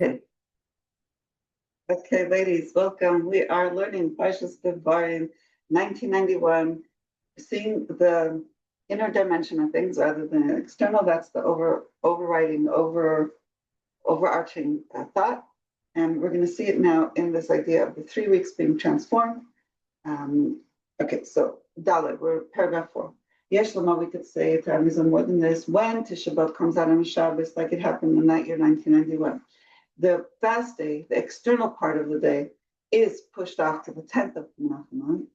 Okay. Okay, ladies, welcome. We are learning Parshas Devarim, 1991, seeing the inner dimension of things rather than external. That's the overarching thought. And we're going to see it now in this idea of the 3 weeks being transformed. Okay, so Dalet, we're paragraph 4. Yesh Lama, we could say it more than this. When Tisha B'Av comes out on Shabbos, like it happened in that year, 1991. The fast day, the external part of the day, is pushed off to the 10th of Menachem.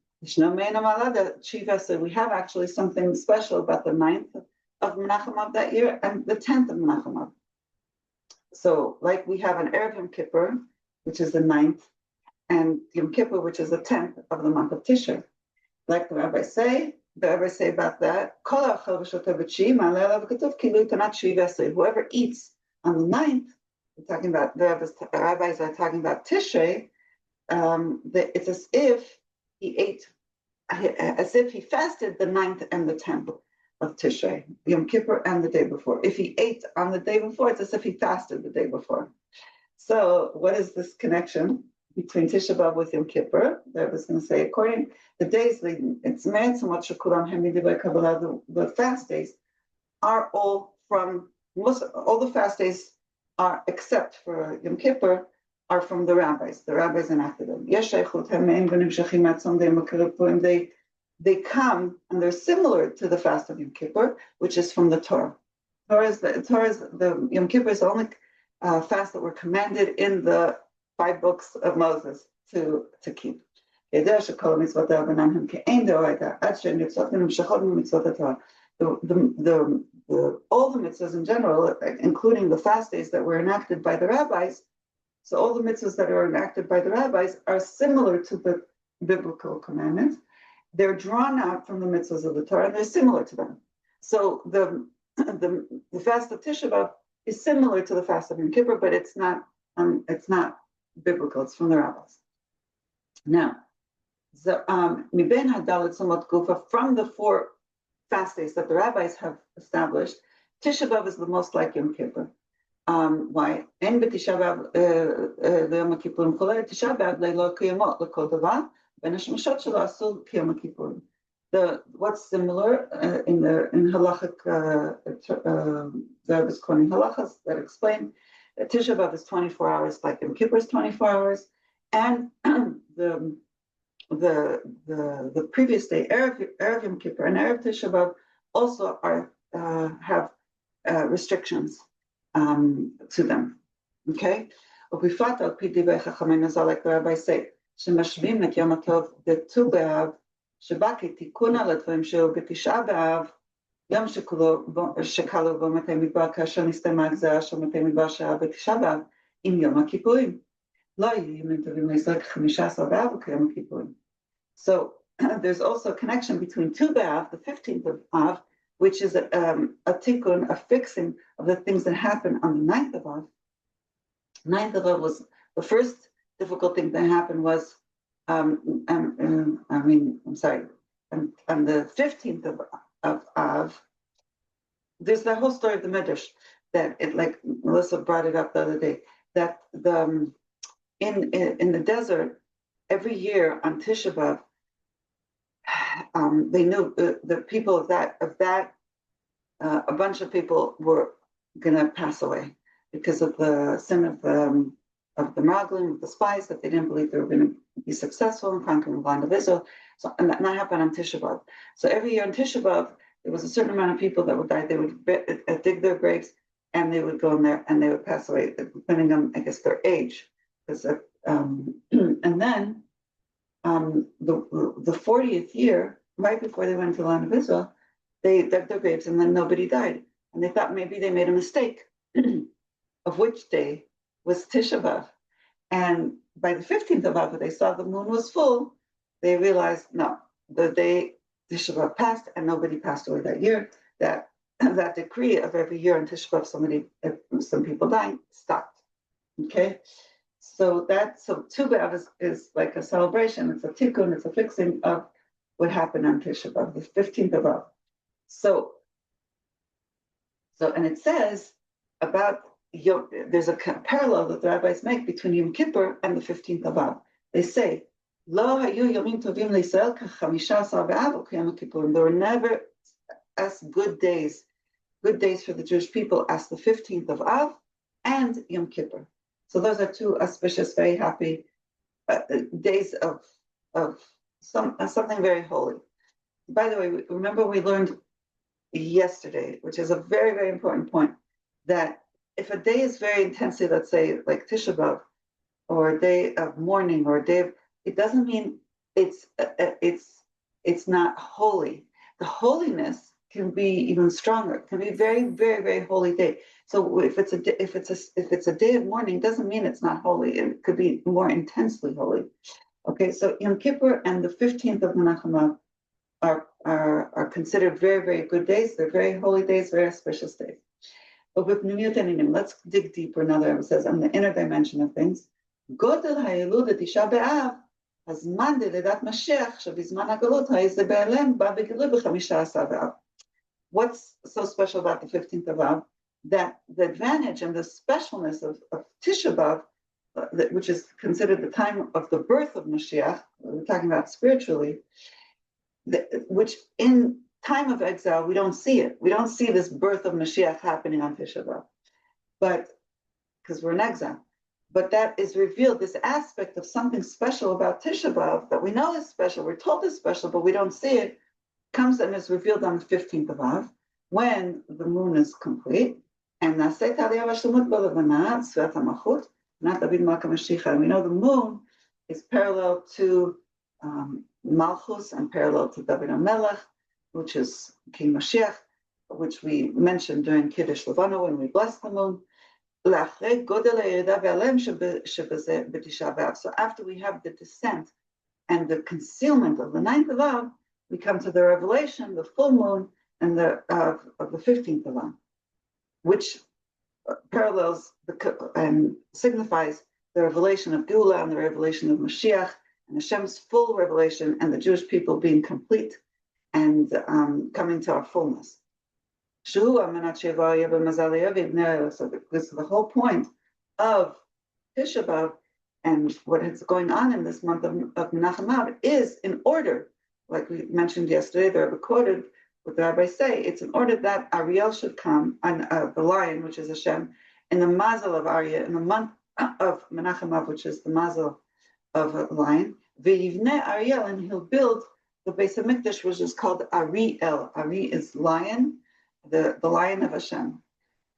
We have actually something special about the 9th of Menachem that year and the 10th of Menachem. So, like we have an Erev Yom Kippur, which is the 9th, and Yom Kippur, which is the 10th of the month of Tisha. Like the rabbis say about that, whoever eats on the 9th, we're talking about the rabbis are talking about Tishrei. It's as if he ate, as if he fasted the 9th and the 10th of Tishrei, Yom Kippur, and the day before. If he ate on the day before, it's as if he fasted the day before. So, what is this connection between Tisha B'Av with Yom Kippur? I was going to say, according the days leading, it's meant so much the fast days are all from all the fast days. Are except for Yom Kippur are from the rabbis. The rabbis enacted them. They come and they're similar to the fast of Yom Kippur, which is from the Torah. The Yom Kippur is the only fast that were commanded in the 5 books of Moses to keep. All the mitzvahs in general, including the fast days that were enacted by the rabbis, so all the mitzvahs that are enacted by the rabbis are similar to the biblical commandments. They're drawn out from the mitzvahs of the Torah, and they're similar to them. So the fast of Tisha B'Av is similar to the fast of Yom Kippur, but it's not biblical. It's from the rabbis. Now, from the 4 fast days that the rabbis have established, Tisha B'Av is the most like Yom Kippur. Why? En b'Tisha B'Av le'Yom Kippurim cholei Tisha B'Av le'lo kiyamot l'kol davar v'neshmashot shelo asur k'Yom Kippurim. What's similar in halachic there is quoting halachas that explain that Tisha B'Av is 24 hours like Yom Kippur is 24 hours, and the previous day, Erev Yom Kippur and Erev Tisha B'Av also have restrictions to them. Okay? Like the rabbis say, שמashvim et Yom HaTov בט"ו באב, שבא כתיקון על הדברים שהיו בתשעה באב, יום שכלו בו מתי מדבר כאשר נסתיימה הגזרה של מתי מדבר שהיה בתשעה באב, עם יום הכיפורים. לא יהיו ימים טובים לישראל כ15 באב וכיום הכיפורים. So there's also a connection between Tu B'Av, the 15th of Av, which is a tikkun, a fixing of the things that happen on the 9th of Av. 9th of Av was the first difficult thing that happened was, on the 15th of Av, there's the whole story of the Midrash that it, like Melissa brought it up the other day, that in the desert every year on Tisha B'Av, they knew the people of that a bunch of people were going to pass away because of the sin of the Maglim, of the spies, that they didn't believe they were going to be successful in conquering the land of Israel. So, and that happened on Tisha B'Av. So every year on Tisha B'Av, there was a certain amount of people that would die. They would dig their graves, and they would go in there, and they would pass away, depending on, I guess, their age. And then the 40th year, right before they went to the land of Israel, they dug their graves, and then nobody died. And they thought maybe they made a mistake of which day was Tisha B'Av. And by the 15th of Av, they saw the moon was full, they realized, no, the day Tisha B'Av passed and nobody passed away that year, that decree of every year on Tisha B'Av, some people dying, stopped. Okay? So Tu B'Av is like a celebration, it's a tikkun, it's a fixing of what happened on Tisha B'Av, the 15th of Av. So, and it says about there's a parallel that the rabbis make between Yom Kippur and the 15th of Av. They say, Lo hayu yomim tovim leYisrael k'chamisha b'Av u'k'Yom Kippur. There were never as good days for the Jewish people as the 15th of Av and Yom Kippur. So those are two auspicious, very happy days of something very holy. By the way, remember we learned yesterday, which is a very, very important point, that if a day is very intensely, let's say like Tisha B'Av, or a day of mourning, or a day of, it doesn't mean it's not holy. The holiness can be even stronger. It can be a very, very, very holy day. So if it's a day of mourning, it doesn't mean it's not holy. It could be more intensely holy. Okay, so Yom Kippur and the 15th of Menachem are considered very, very good days. They're very holy days, very auspicious days. But with Pnimiyut Eninim, let's dig deeper now that it says on the inner dimension of things. Godel ha'ilud tisha b'av, hazman delidat Mashiach, shabizman ha'galut ha'izeh be'elem, ba b'gilu b'chamisha asar b'av. What's so special about the 15th of Av? That the advantage and the specialness of Tisha B'Av, which is considered the time of the birth of Mashiach, we're talking about spiritually, which in time of exile, we don't see it. We don't see this birth of Mashiach happening on Tisha B'Av, but because we're in exile. But that is revealed, this aspect of something special about Tisha B'Av that we know is special, we're told is special, but we don't see it, comes and is revealed on the 15th of Av, when the moon is complete. And we know the moon is parallel to Malchus and parallel to David HaMelech, which is King Mashiach, which we mentioned during Kiddush Levana when we blessed the moon. So after we have the descent and the concealment of the 9th of Av, we come to the revelation, the full moon, and the of the 15th of Av, which parallels and signifies the revelation of Geula and the revelation of Mashiach and Hashem's full revelation and the Jewish people being complete and coming to our fullness. So this is the whole point of Tisha B'Av and what is going on in this month of Menachem Av is in order, like we mentioned yesterday, the Rebbe quoted what the rabbis say, it's in order that Ariel should come, and the lion, which is Hashem, in the mazel of Arya, in the month of Menachem Av, which is the mazel of a lion, V'yivneh Ariel, and he'll build the Beis HaMikdash, which is called Ariel. Ari is lion, the lion of Hashem.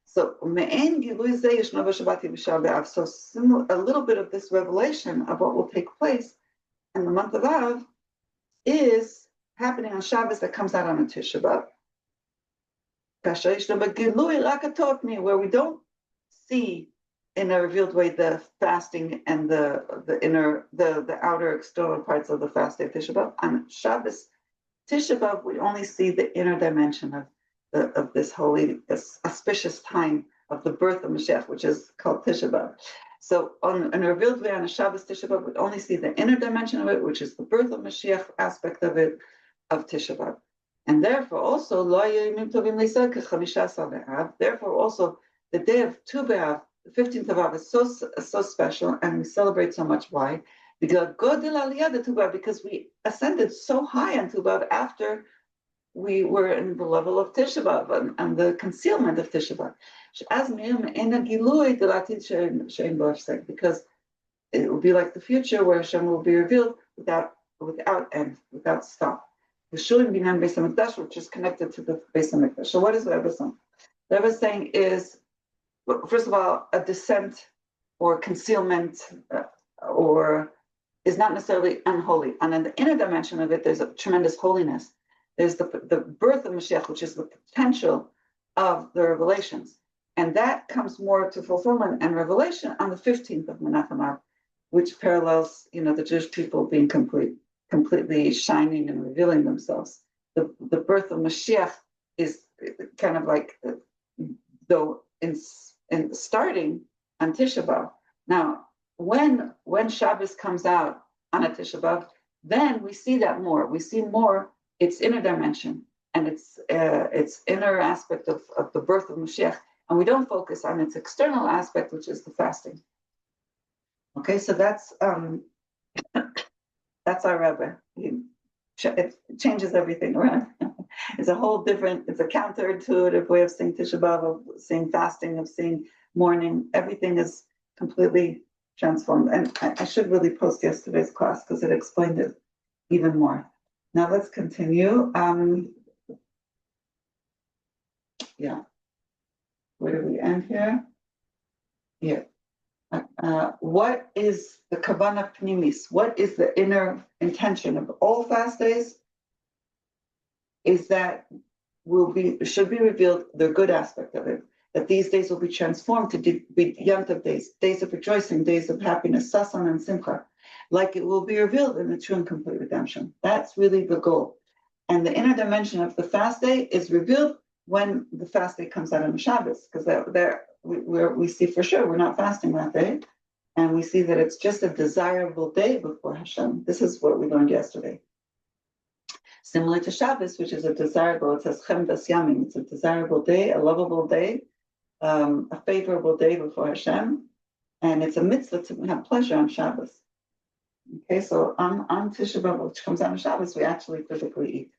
So me'en gilui zeh yishno b'Shabbat b'Shar b'Av. So a little bit of this revelation of what will take place in the month of Av is happening on Shabbos that comes out on a Tisha B'Av. Where we don't see in a revealed way the fasting and the outer external parts of the fast day of Tisha B'Av. On Shabbos, Tisha B'Av, we only see the inner dimension of this holy, this auspicious time of the birth of Mashiach, which is called Tisha B'Av. So in a revealed way on a Shabbos Tisha B'Av, we only see the inner dimension of it, which is the birth of Mashiach aspect of it, of Tisha B'Av. And therefore also, therefore also the day of Tu B'Av, the 15th of Av, is so special, and we celebrate so much. Why? Because we ascended so high on Tu B'Av after we were in the level of Tisha B'Av and the concealment of Tisha B'Av. Because it will be like the future where Hashem will be revealed without end, without stop. Which is connected to the Beis HaMikdash. So what is the Rebbe saying? The Rebbe is saying is, first of all, a descent or concealment or is not necessarily unholy. And in the inner dimension of it, there's a tremendous holiness. There's the birth of Mashiach, which is the potential of the revelations. And that comes more to fulfillment and revelation on the 15th of Menachem Av, which parallels, the Jewish people being completely shining and revealing themselves. The birth of Mashiach is kind of like, though in starting on Tisha B'Av. Now, when Shabbos comes out on a Tisha B'Av, then we see that more. We see more its inner dimension and its inner aspect of the birth of Mashiach. and we don't focus on its external aspect, which is the fasting. Okay, so that's our Rebbe. It changes everything around. It's a whole different, it's a counterintuitive way of seeing Tisha B'Av, of seeing fasting, of seeing mourning. Everything is completely transformed. And I should really post yesterday's class because it explained it even more. Now let's continue. Yeah. Where do we end here? Yeah. What is the kavanah pnimis? What is the inner intention of all fast days? Is that should be revealed the good aspect of it. That these days will be transformed to be Yantav days, days of rejoicing, days of happiness, sasan and simcha, like it will be revealed in the true and complete redemption. That's really the goal. And the inner dimension of the fast day is revealed when the fast day comes out on Shabbos, because we see for sure we're not fasting that day, and we see that it's just a desirable day before Hashem. This is what we learned yesterday. Similar to Shabbos, which is a desirable, it says Chem Das Yamim, it's a desirable day, a lovable day, a favorable day before Hashem, and it's a mitzvah to have pleasure on Shabbos. Okay, so on Tisha B'Av, which comes out on Shabbos, we actually physically eat.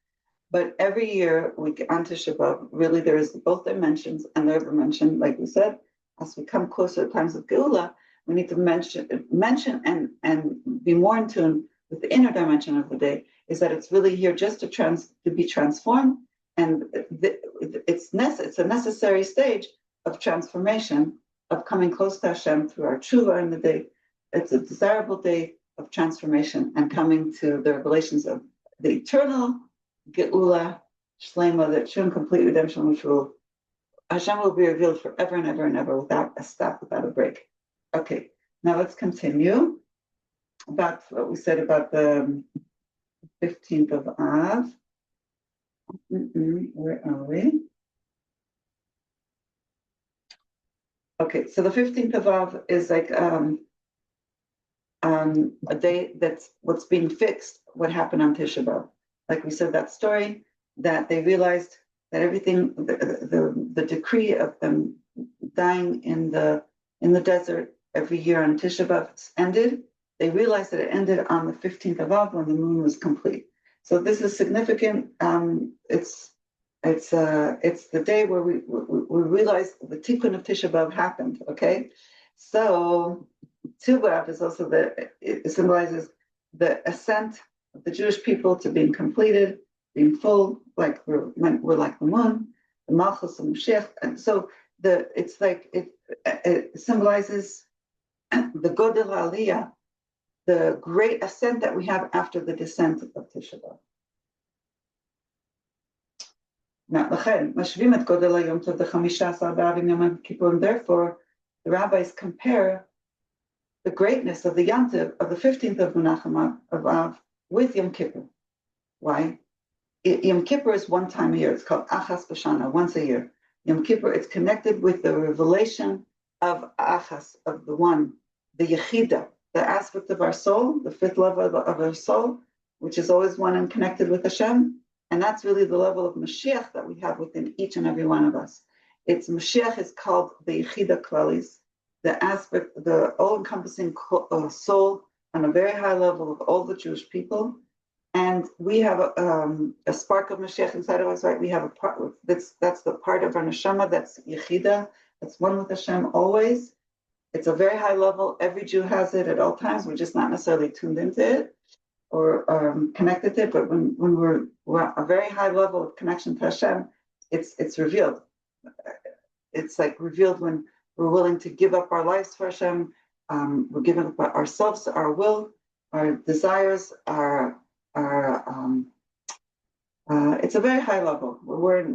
But every year, on Tisha B'Av, really there is both dimensions, and the Rebbe mentioned, like we said, as we come closer to times of Geula, we need to mention and be more in tune with the inner dimension of the day, is that it's really here just to be transformed, and it's a necessary stage of transformation, of coming close to Hashem through our tshuva in the day. It's a desirable day of transformation and coming to the revelations of the eternal Geula Shlema, the true and complete redemption, which Hashem will be revealed forever and ever and ever without a stop, without a break. Okay, now let's continue about what we said about the 15th of Av. Where are we? Okay, so the 15th of Av is like a day that's what's being fixed, what happened on Tisha B'Av. Like we said, that story that they realized that everything, the decree of them dying in the desert every year on Tisha B'Av ended. They realized that it ended on the 15th of Av when the moon was complete. So this is significant. It's the day where we realize the tikkun of Tisha B'Av happened. Okay, so Tu B'Av is also it symbolizes the ascent of the Jewish people to being completed, being full, like we're like the moon, the Malchus and Mashiach, and so it symbolizes the Godel Aliyah, the great ascent that we have after the descent of Tisha B'Av. Now, and therefore, the rabbis compare the greatness of the Yantiv of the 15th of Menachem of Av with Yom Kippur. Why? Yom Kippur is one time a year. It's called Achas B'Shana, once a year. Yom Kippur, it's connected with the revelation of Achas, of the one, the Yechida, the aspect of our soul, the fifth level of our soul, which is always one and connected with Hashem. And that's really the level of Mashiach that we have within each and every one of us. Mashiach is called the Yechida Klalis, the aspect, the all-encompassing soul on a very high level of all the Jewish people. And we have a spark of Mashiach inside of us, right? We have a part, that's the part of our neshama, that's Yechida, that's one with Hashem always. It's a very high level. Every Jew has it at all times. We're just not necessarily tuned into it or connected to it. But when we're at a very high level of connection to Hashem, it's revealed. It's like revealed when we're willing to give up our lives for Hashem. We're giving up ourselves, our will, our desires, it's a very high level where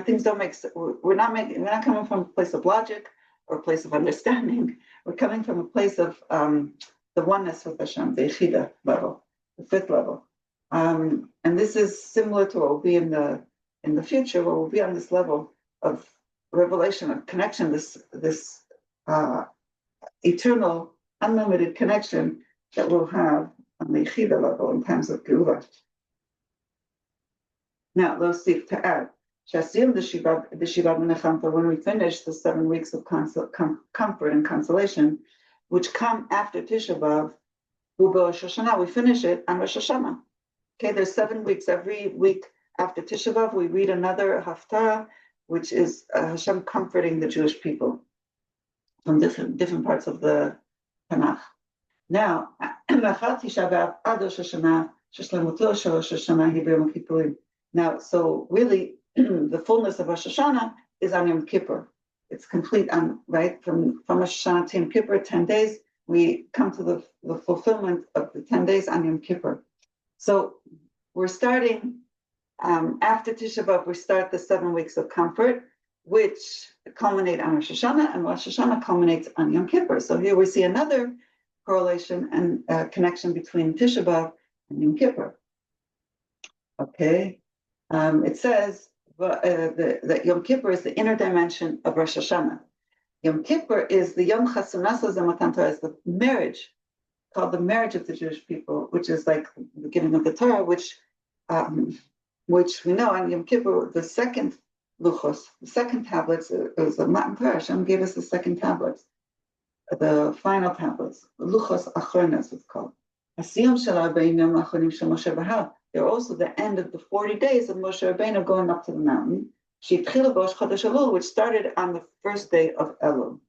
things don't make sense. We're not coming from a place of logic or a place of understanding. We're coming from a place of the oneness with Hashem, the Yechida level, the fifth level. And this is similar to what will be in the future, where we'll be on this level of revelation, of connection, this eternal, unlimited connection that we'll have on the Yechida level in times of Geula. Now, Losif to add, Shasim the Shivat Menachamta, when we finish the 7 weeks of comfort and consolation, which come after Tisha B'Av, Rosh Hashanah, we finish it on Rosh Hashanah. Okay, there's 7 weeks. Every week after Tisha B'Av, we read another haftarah, which is Hashem comforting the Jewish people from different parts of the Tanakh. Now, now, so really, the fullness of Rosh Hashanah is on Yom Kippur. It's complete on, right, from Rosh Hashanah to Yom Kippur, 10 days, we come to the fulfillment of the 10 days on Yom Kippur. So we're starting, after Tisha B'Av, we start the 7 weeks of comfort, which culminate on Rosh Hashanah, and Rosh Hashanah culminates on Yom Kippur. So here we see another correlation and connection between Tisha B'Av and Yom Kippur. Okay, it says that Yom Kippur is the inner dimension of Rosh Hashanah. Yom Kippur is the Yom Chasunasa Zamatan Torah, is the marriage, called the marriage of the Jewish people, which is like the beginning of the Torah, which we know on Yom Kippur, the second luchos, the second tablets, it was the Matan Torah. Hashem gave us the second tablets, the final tablets, luchos achronas, it's called. They're also the end of the 40 days of Moshe Rabbeinu going up to the mountain, which started on the first day of Elul.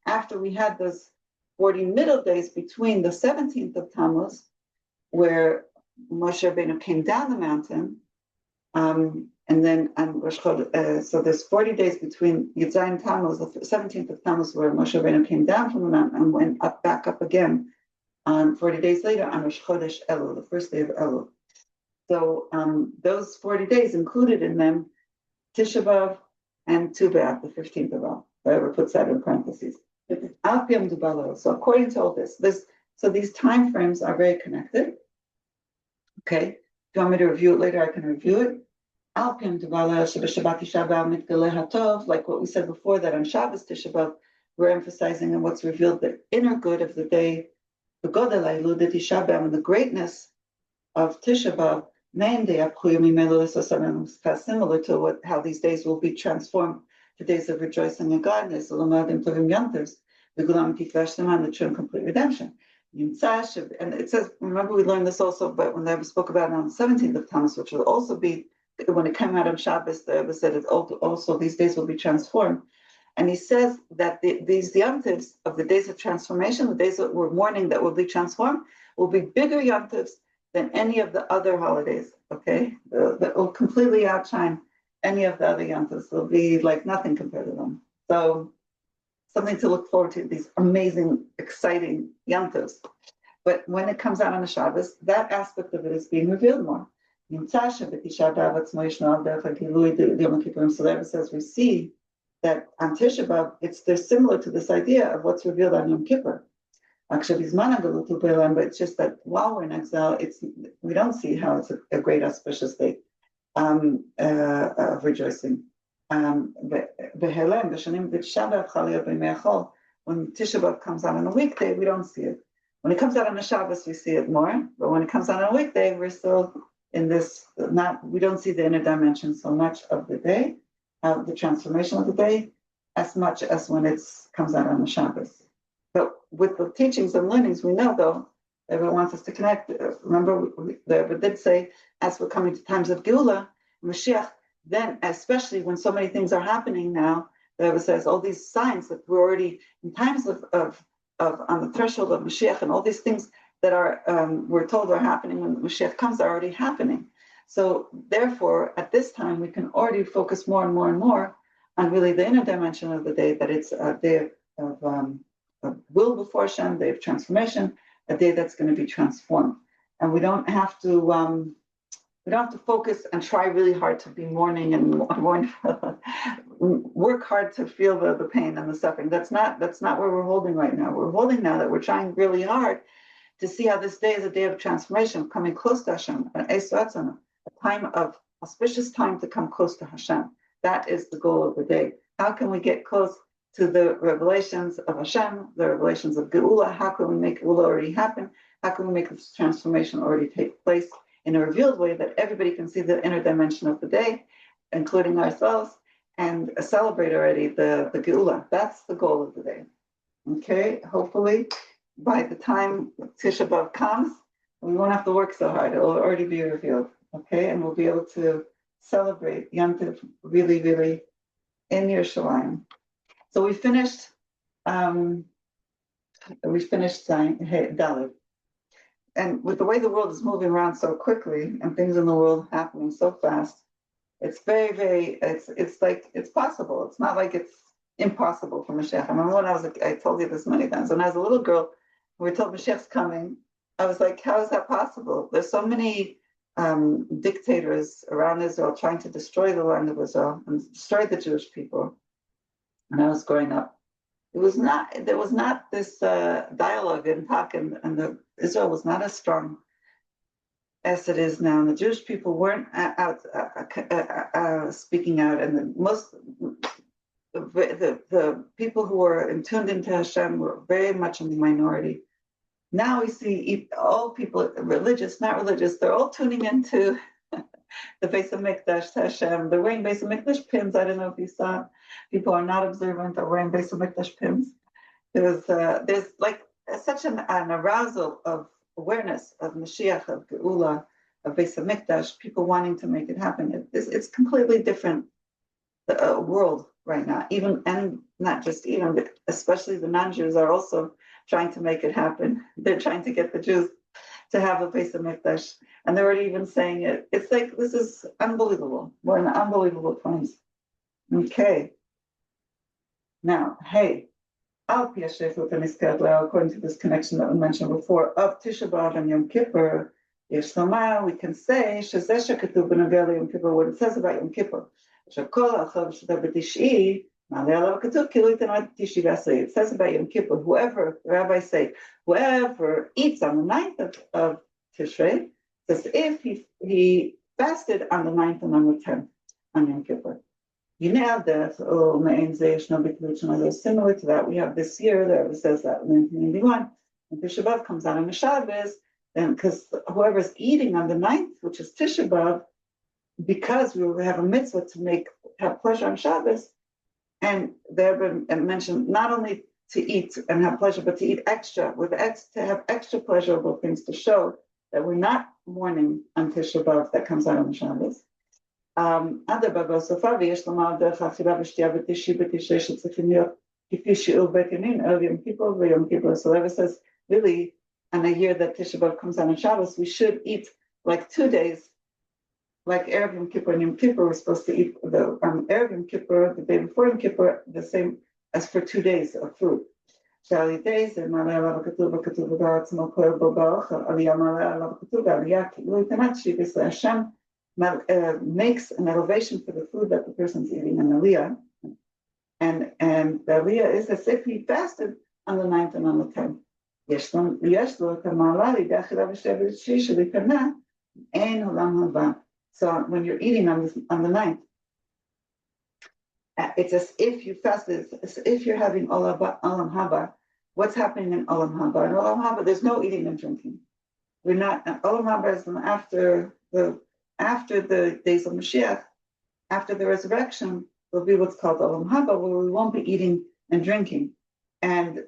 After we had those 40 middle days between the 17th of Tammuz, where Moshe Rabbeinu came down the mountain, and then on Rosh Chodesh, so there's 40 days between Yud Zayin Tammuz, the 17th of Tammuz, where Moshe Rabbeinu came down from the mountain and went back up again on 40 days later on Rosh Chodesh Elul, the first day of Elul. So those 40 days included in them Tisha B'Av and Tu B'Av, the 15th of Elul. Whoever puts that in parentheses. So according to all this, so these time frames are very connected. Okay, if you want me to review it later, I can review it. Like what we said before, that on Shabbos Tisha B'Av, we're emphasizing on what's revealed, the inner good of the day, the Godel the Tisha B'Av, and the greatness of Tisha B'Av, similar to how these days will be transformed to days of rejoicing and gladness, the true and complete redemption. And it says, remember we learned this also, but when the Rebbe spoke about it on the 17th of Tammuz, which will also be, when it came out on Shabbos, the Rebbe said it also these days will be transformed. And he says that these yomtivs of the days of transformation, the days that we're mourning that will be transformed, will be bigger yomtivs than any of the other holidays, okay? That will completely outshine any of the other yomtivs. Will be like nothing compared to them. So something to look forward to, these amazing, exciting yomtivs. But when it comes out on the Shabbos, that aspect of it is being revealed more. So the Rebbe says we see that on Tisha B'Av, they're similar to this idea of what's revealed on Yom Kippur. But it's just that while we're in exile, we don't see how it's a great auspicious day of rejoicing. When Tisha B'Av comes out on a weekday, we don't see it. When it comes out on a Shabbos, we see it more. But when it comes out on a weekday, we're still in this, we don't see the inner dimension so much of the day, the transformation of the day, as much as when it comes out on the Shabbos. But with the teachings and learnings, we know, though, everyone wants us to connect. Remember, the Rebbe did say, as we're coming to times of Geula, Mashiach, then, especially when so many things are happening now, the Rebbe says all these signs that we're already in times of on the threshold of Mashiach, and all these things that are we're told are happening when Mashiach comes are already happening. So therefore, at this time, we can already focus more and more and more on really the inner dimension of the day, that it's a day of will before Hashem, day of transformation, a day that's going to be transformed, and we don't have to focus and try really hard to be mourning and work hard to feel the pain and the suffering. That's not where we're holding right now. We're holding now that we're trying really hard to see how this day is a day of transformation, coming close to Hashem, a time of auspicious time to come close to Hashem. That is the goal of the day. How can we get close to the revelations of Hashem, the revelations of Geula? How can we make Geula already happen? How can we make this transformation already take place in a revealed way that everybody can see the inner dimension of the day, including ourselves, and celebrate already the Geula. That's the goal of the day. Okay, hopefully by the time Tisha B'Av comes, we won't have to work so hard. It will already be revealed. Okay, and we'll be able to celebrate Yom Tov really, really in Yerushalayim. So we finished Dalit. And with the way the world is moving around so quickly and things in the world happening so fast, it's very, very, it's possible. It's not like it's impossible for Mashiach. I remember when I told you this many times, when I was a little girl, we were told Mashiach's coming. I was like, how is that possible? There's so many dictators around Israel trying to destroy the land of Israel and destroy the Jewish people. When I was growing up, there was not this dialogue in Pak, and Israel was not as strong as it is now. And the Jewish people weren't out speaking out, and the people who were tuned into Hashem were very much in the minority. Now we see all people, religious, not religious, they're all tuning into the Bais Hamikdash to Hashem. They're wearing Bais Hamikdash pins. I don't know if you saw. People are not observant. They're wearing Bais Hamikdash pins. There's like such an arousal of awareness of Mashiach, of Geula, of Bais Hamikdash. People wanting to make it happen. It's completely different world right now. Even, and not just even, but especially the non-Jews are also trying to make it happen. They're trying to get the Jews to have a Bais Hamikdash, and they're already even saying it. It's like, this is unbelievable. We're in unbelievable times. Okay. Now, hey, according to this connection that we mentioned before, of Tisha B'Av and Yom Kippur, we can say, what it says about Yom Kippur. It says about Yom Kippur, whoever, the rabbis say, whoever eats on the 9th of Tishrei, says if he fasted on the 9th and on the 10th on Yom Kippur. You know that, similar to that, we have this year, the Rebbe says that in 1991, when Tisha B'Av comes out on the Shabbos, then because whoever's eating on the 9th, which is Tisha B'Av, because we have a mitzvah to have pleasure on Shabbos, and the Rebbe mentioned not only to eat and have pleasure, but to eat extra, to have extra pleasurable things to show that we're not mourning on Tisha B'Av that comes out on Shabbos. So Rebbe says, really, on a year that Tisha B'Av comes out on Shabbos, we should eat like 2 days, like Erev Yom Kippur and Yom Kippur. We're supposed to eat the Erev Yom Kippur, the day before Yom Kippur, the same as for 2 days of food. Hashem makes an elevation for the food that the person's eating in Aliyah, and the Aliyah is as if he fasted on the 9th and on the 10th. So when you're eating on the 9th, it's as if you fasted, as if you're having Olam Haba. What's happening in Olam Haba? In Olam Haba, there's no eating and drinking. We're not, Olam Haba is after the days of Mashiach, after the resurrection, will be what's called Olam Haba, where we won't be eating and drinking. And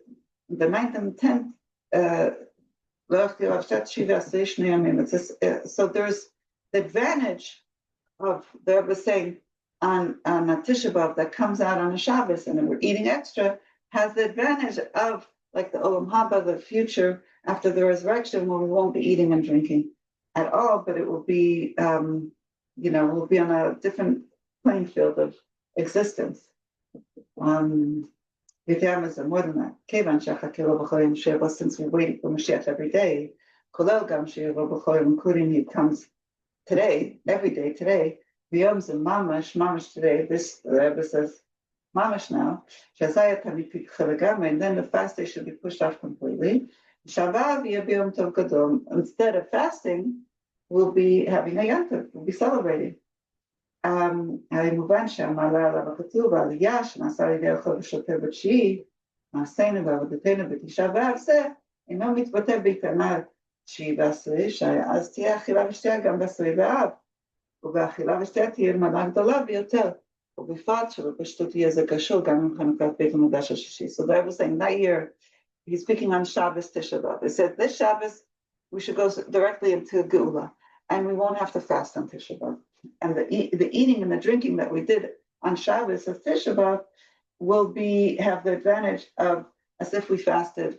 the 9th and the 10th, so there's the advantage of the Rebbe saying on a Tisha B'Av that comes out on a Shabbos and we're eating extra, has the advantage of like the Olam Haba, the future after the resurrection, when we won't be eating and drinking at all, but it will be, we'll be on a different playing field of existence. More than that, since we're waiting for Mashiach every day, including he comes today, every day today, mamash today, this the Rebbe says, mamash now, and then the fast day should be pushed off completely. Instead of fasting, we'll be having a Yom Tov, we'll be celebrating. שהיא בעשרי שעה, אז תהיה אכילה ושתייה גם בעשרי באב, ובאכילה ושתייה תהיה מנה גדולה ביותר, ובפרט שבפשטות יהיה זה קשור גם עם חנוכת בית המקדש השישי. So the Rebbe was saying that year, he's speaking on Shabbos Tisha B'Av. He said this Shabbos, we should go directly into Geula, and we won't have to fast on Tisha B'Av. And the eating and the drinking that we did on Shabbos of Tisha B'Av will have the advantage of as if we fasted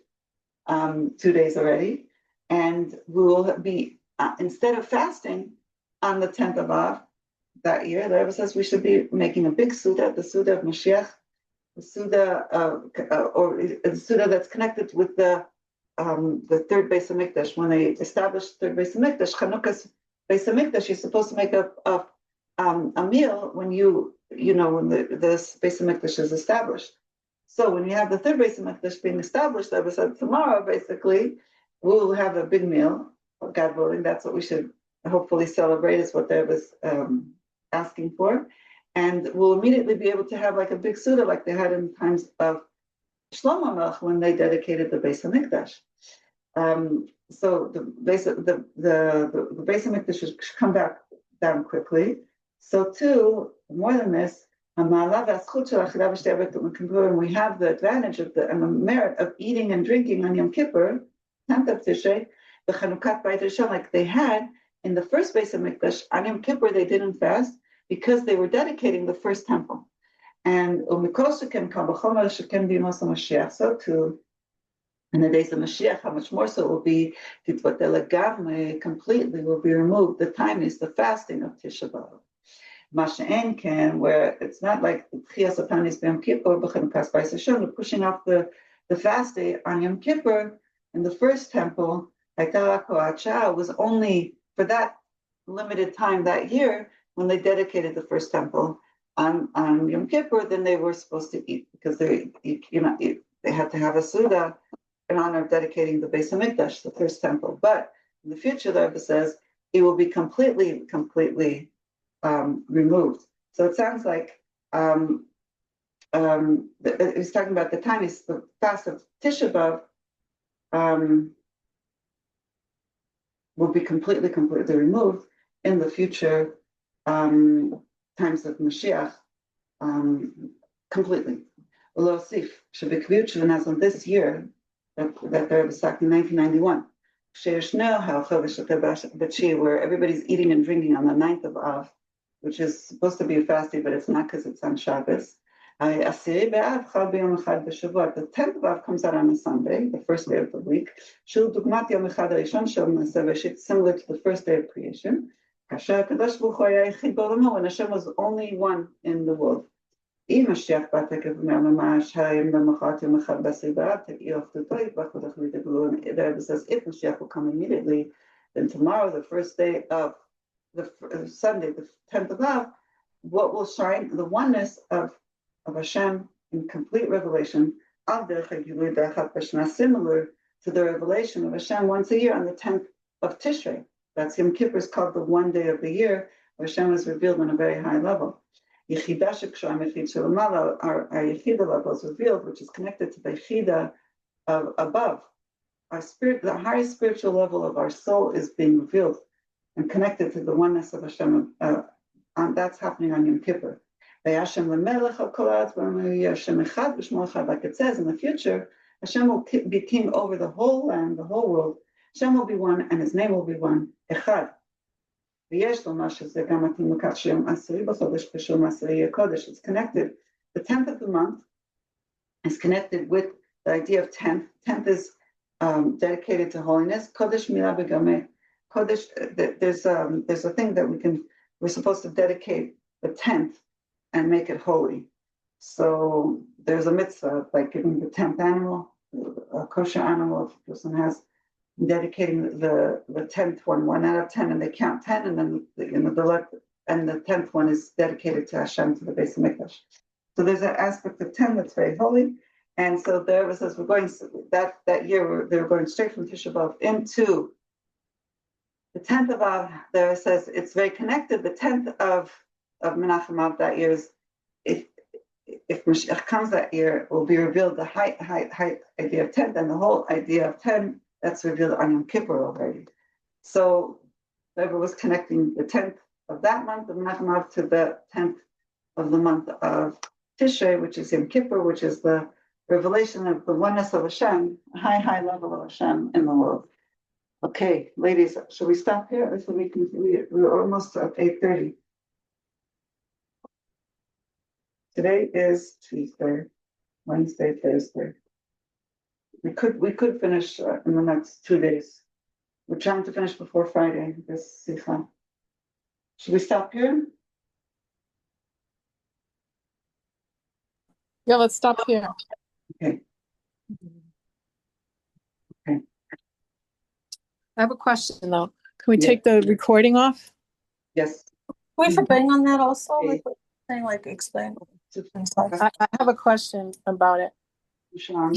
2 days already, and we will be instead of fasting on the 10th of Av that year. The Rebbe says we should be making a big Suda, the Suda of Mashiach, the Suda or the Suda that's connected with the third Bais Hamikdash. When they established the third Bais Hamikdash, Chanukah's Bais Hamikdash, you're supposed to make a meal when when this Bais Hamikdash is established. So when you have the third Bais Hamikdash being established, the Rebbe said tomorrow basically we'll have a big meal. God willing, that's what we should hopefully celebrate. Is what the Rebbe was asking for, and we'll immediately be able to have like a big Suda like they had in times of Shlomo Melech when they dedicated the Bais Hamikdash. So the Bais Hamikdash should come back down quickly. So too, more than this, we have the advantage of and the merit of eating and drinking on Yom Kippur, 10th of Tishrei, the Chanukat Beit Rishon, like they had in the first Bais Hamikdash. On Yom Kippur, they didn't fast because they were dedicating the first temple. And so too, in the days of Mashiach, how much more so it will be, completely will be removed. The time is the fasting of Tisha B'Av. Masha'en can, where it's not like Tchias Atanis B'Yom Kippur, B'Chanukas Bais Hashem, pushing off the fast day on Yom Kippur in the first temple, was only for that limited time that year when they dedicated the first temple on Yom Kippur. Then they were supposed to eat because they had to have a Suda in honor of dedicating the Bais Hamikdash, the first temple. But in the future, the Rebbe says it will be completely removed. So it sounds like he's talking about the time is the fast of Tisha B'Av will be completely removed in the future times of Mashiach completely. Ulosif should be on this year that there was back in 1991. Where everybody's eating and drinking on the 9th of Av, which is supposed to be a fast day, but it's not because it's on Shabbos. The 10th of Av comes out on a Sunday, the first day of the week. Similar to the first day of creation. When Hashem was only one in the world. The Rebbe says if Mashiach will come immediately, then tomorrow, the first day of the Sunday, the 10th of Av, what will shine? The oneness of Hashem in complete revelation, similar to the revelation of Hashem once a year on the 10th of Tishrei. That's Yom Kippur, is called the one day of the year where Hashem is revealed on a very high level. Our Yechida level is revealed, which is connected to the Yechida of above. Our spirit, the highest spiritual level of our soul, is being revealed and connected to the oneness of Hashem. That's happening on Yom Kippur. Like it says in the future, Hashem will be king over the whole land, the whole world. Hashem will be one, and His name will be one. Echad. It's connected. The 10th of the month is connected with the idea of 10th. 10th is dedicated to holiness. Kodesh mila begame. Kodesh. There's a thing that we're supposed to dedicate the 10th and make it holy. So there's a mitzvah like giving the 10th animal, a kosher animal, if a person has, dedicating the 10th one out of 10, and they count 10, and then the 10th one is dedicated to Hashem, to the Bais Hamikdash. So there's an aspect of 10 that's very holy, and so the Rebbe says we're going that year they were going straight from Tisha B'Av into the 10th of Av. The Rebbe says it's very connected. The 10th of Menachem Av that year is if Mashiach comes that year, it will be revealed the high idea of 10th, and the whole idea of 10 That's revealed on Yom Kippur already. So Rebbe was connecting the 10th of that month of Nachmav to the 10th of the month of Tishrei, which is Yom Kippur, which is the revelation of the oneness of Hashem, a high level of Hashem in the world. Okay, ladies, should we stop here? Or should we're almost at 8:30. Today is Tuesday, Wednesday, Thursday. We could finish in the next 2 days. We're trying to finish before Friday, this sicha. Should we stop here? Yeah, let's stop here. Okay. Okay. I have a question though. Can we Yeah. take the recording off? Yes. Can we for bang on that also? Okay. Like, saying, like, explain. I have a question about it. Sean.